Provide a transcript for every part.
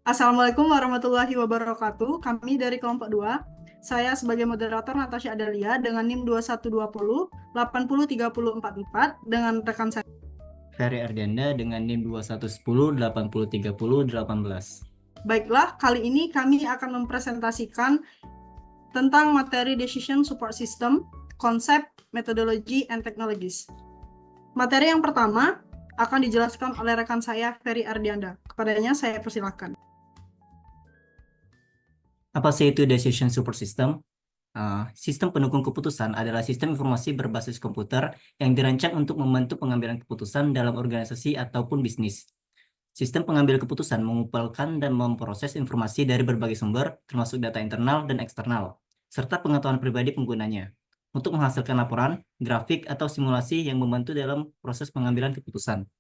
Assalamualaikum warahmatullahi wabarakatuh. Kami dari kelompok 2. Saya sebagai moderator Natasha Adalia dengan NIM 2120 803044 dengan rekan saya. Ferry Ardianda dengan NIM 2110 8030 18. Baiklah, kali ini kami akan mempresentasikan tentang materi Decision Support System, konsep, metodologi, and technologies. Materi yang pertama akan dijelaskan oleh rekan saya, Ferry Ardianda. Kepadanya saya persilahkan. Apa sih itu Decision Support System? Sistem pendukung keputusan adalah sistem informasi berbasis komputer yang dirancang untuk membantu pengambilan keputusan dalam organisasi ataupun bisnis. Sistem pengambil keputusan mengumpulkan dan memproses informasi dari berbagai sumber, termasuk data internal dan eksternal, serta pengetahuan pribadi penggunanya, untuk menghasilkan laporan, grafik, atau simulasi yang membantu dalam proses pengambilan keputusan.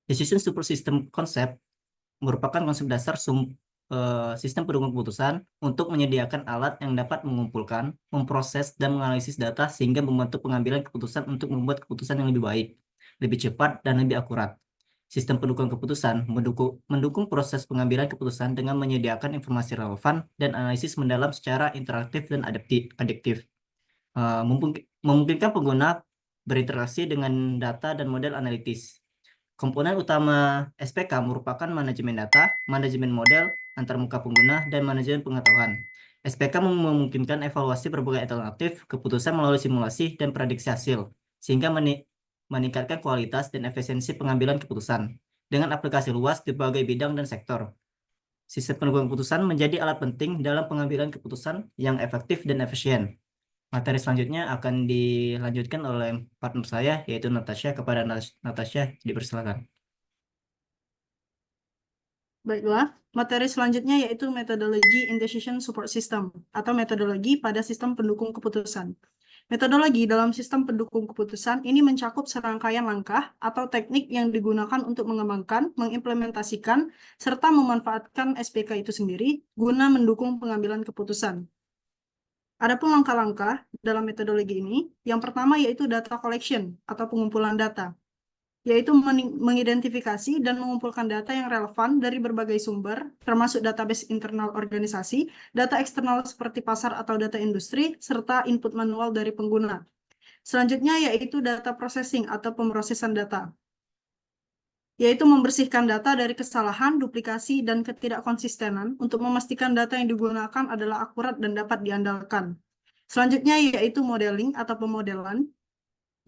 Decision Support System konsep merupakan konsep dasar sistem pendukung keputusan untuk menyediakan alat yang dapat mengumpulkan, memproses, dan menganalisis data sehingga membantu pengambilan keputusan untuk membuat keputusan yang lebih baik, lebih cepat, dan lebih akurat. Sistem pendukung keputusan mendukung proses pengambilan keputusan dengan menyediakan informasi relevan dan analisis mendalam secara interaktif dan adaptif. Memungkinkan pengguna berinteraksi dengan data dan model analitis. Komponen utama SPK merupakan manajemen data, manajemen model, antarmuka pengguna, dan manajemen pengetahuan. SPK memungkinkan evaluasi berbagai alternatif keputusan melalui simulasi dan prediksi hasil, sehingga meningkatkan kualitas dan efisiensi pengambilan keputusan dengan aplikasi luas di berbagai bidang dan sektor. Sistem pendukung keputusan menjadi alat penting dalam pengambilan keputusan yang efektif dan efisien. Materi selanjutnya akan dilanjutkan oleh partner saya, yaitu Natasha. Kepada Natasha, dipersilakan. Baiklah, materi selanjutnya yaitu metodologi in decision support system atau metodologi pada sistem pendukung keputusan. Metodologi dalam sistem pendukung keputusan ini mencakup serangkaian langkah atau teknik yang digunakan untuk mengembangkan, mengimplementasikan, serta memanfaatkan SPK itu sendiri guna mendukung pengambilan keputusan. Adapun langkah-langkah dalam metodologi ini, yang pertama yaitu data collection atau pengumpulan data, yaitu mengidentifikasi dan mengumpulkan data yang relevan dari berbagai sumber, termasuk database internal organisasi, data eksternal seperti pasar atau data industri, serta input manual dari pengguna. Selanjutnya yaitu data processing atau pemrosesan data, yaitu membersihkan data dari kesalahan, duplikasi, dan ketidakkonsistenan untuk memastikan data yang digunakan adalah akurat dan dapat diandalkan. Selanjutnya yaitu modeling atau pemodelan,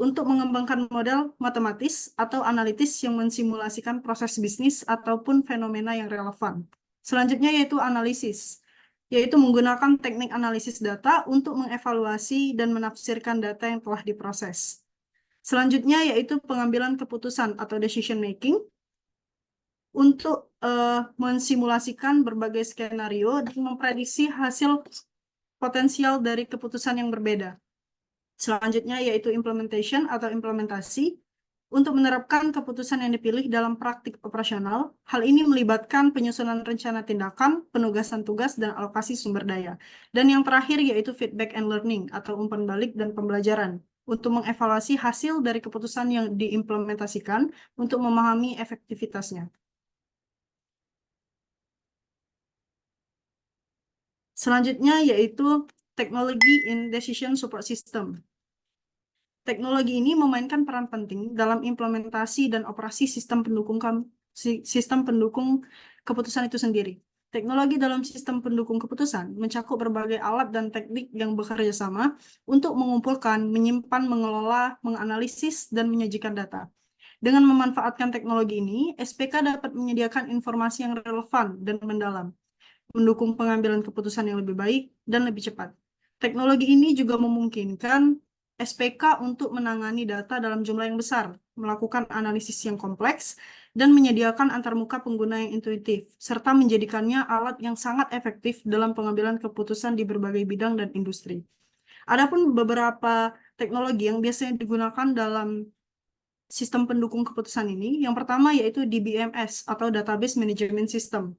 untuk mengembangkan model matematis atau analitis yang mensimulasikan proses bisnis ataupun fenomena yang relevan. Selanjutnya yaitu analisis, yaitu menggunakan teknik analisis data untuk mengevaluasi dan menafsirkan data yang telah diproses. Selanjutnya yaitu pengambilan keputusan atau decision making untuk mensimulasikan berbagai skenario dan memprediksi hasil potensial dari keputusan yang berbeda. Selanjutnya yaitu implementation atau implementasi untuk menerapkan keputusan yang dipilih dalam praktik operasional. Hal ini melibatkan penyusunan rencana tindakan, penugasan tugas, dan alokasi sumber daya. Dan yang terakhir yaitu feedback and learning atau umpan balik dan pembelajaran untuk mengevaluasi hasil dari keputusan yang diimplementasikan untuk memahami efektivitasnya. Selanjutnya yaitu teknologi in decision support system. Teknologi ini memainkan peran penting dalam implementasi dan operasi sistem pendukung keputusan itu sendiri. Teknologi dalam sistem pendukung keputusan mencakup berbagai alat dan teknik yang bekerja sama untuk mengumpulkan, menyimpan, mengelola, menganalisis, dan menyajikan data. Dengan memanfaatkan teknologi ini, SPK dapat menyediakan informasi yang relevan dan mendalam, mendukung pengambilan keputusan yang lebih baik dan lebih cepat. Teknologi ini juga memungkinkan SPK untuk menangani data dalam jumlah yang besar, melakukan analisis yang kompleks, dan menyediakan antarmuka pengguna yang intuitif, serta menjadikannya alat yang sangat efektif dalam pengambilan keputusan di berbagai bidang dan industri. Adapun beberapa teknologi yang biasanya digunakan dalam sistem pendukung keputusan ini, yang pertama yaitu DBMS atau Database Management System.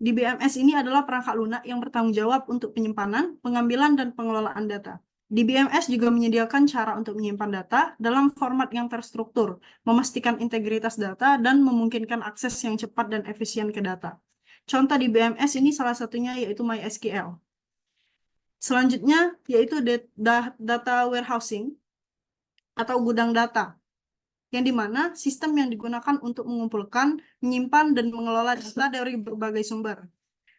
DBMS ini adalah perangkat lunak yang bertanggung jawab untuk penyimpanan, pengambilan, dan pengelolaan data. DBMS juga menyediakan cara untuk menyimpan data dalam format yang terstruktur, memastikan integritas data, dan memungkinkan akses yang cepat dan efisien ke data. Contoh DBMS ini salah satunya yaitu MySQL. Selanjutnya yaitu data warehousing atau gudang data, yang dimana sistem yang digunakan untuk mengumpulkan, menyimpan, dan mengelola data dari berbagai sumber.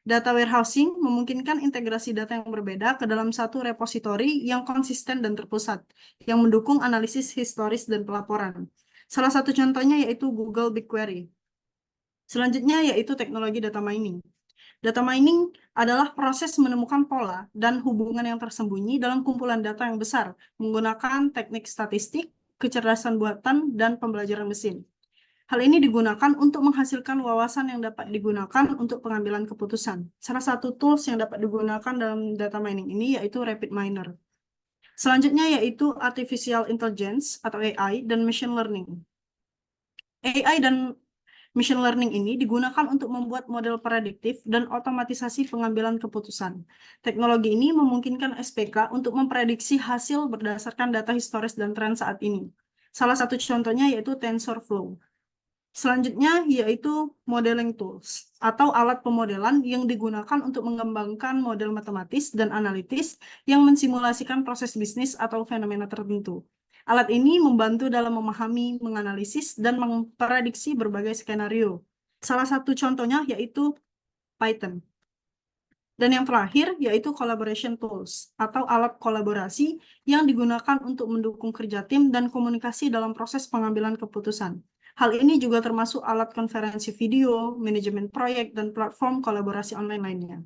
Data warehousing memungkinkan integrasi data yang berbeda ke dalam satu repositori yang konsisten dan terpusat, yang mendukung analisis historis dan pelaporan. Salah satu contohnya yaitu Google BigQuery. Selanjutnya yaitu teknologi data mining. Data mining adalah proses menemukan pola dan hubungan yang tersembunyi dalam kumpulan data yang besar menggunakan teknik statistik, kecerdasan buatan, dan pembelajaran mesin. Hal ini digunakan untuk menghasilkan wawasan yang dapat digunakan untuk pengambilan keputusan. Salah satu tools yang dapat digunakan dalam data mining ini yaitu RapidMiner. Selanjutnya yaitu Artificial Intelligence atau AI dan Machine Learning. AI dan Machine learning ini digunakan untuk membuat model prediktif dan otomatisasi pengambilan keputusan. Teknologi ini memungkinkan SPK untuk memprediksi hasil berdasarkan data historis dan tren saat ini. Salah satu contohnya yaitu TensorFlow. Selanjutnya yaitu modeling tools atau alat pemodelan yang digunakan untuk mengembangkan model matematis dan analitis yang mensimulasikan proses bisnis atau fenomena tertentu. Alat ini membantu dalam memahami, menganalisis, dan memprediksi berbagai skenario. Salah satu contohnya yaitu Python. Dan yang terakhir yaitu collaboration tools atau alat kolaborasi yang digunakan untuk mendukung kerja tim dan komunikasi dalam proses pengambilan keputusan. Hal ini juga termasuk alat konferensi video, manajemen proyek, dan platform kolaborasi online lainnya.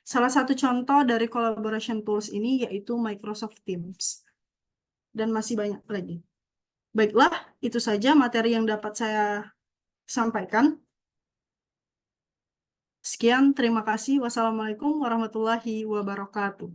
Salah satu contoh dari collaboration tools ini yaitu Microsoft Teams. Dan masih banyak lagi. Baiklah, itu saja materi yang dapat saya sampaikan. Sekian, terima kasih. Wassalamualaikum warahmatullahi wabarakatuh.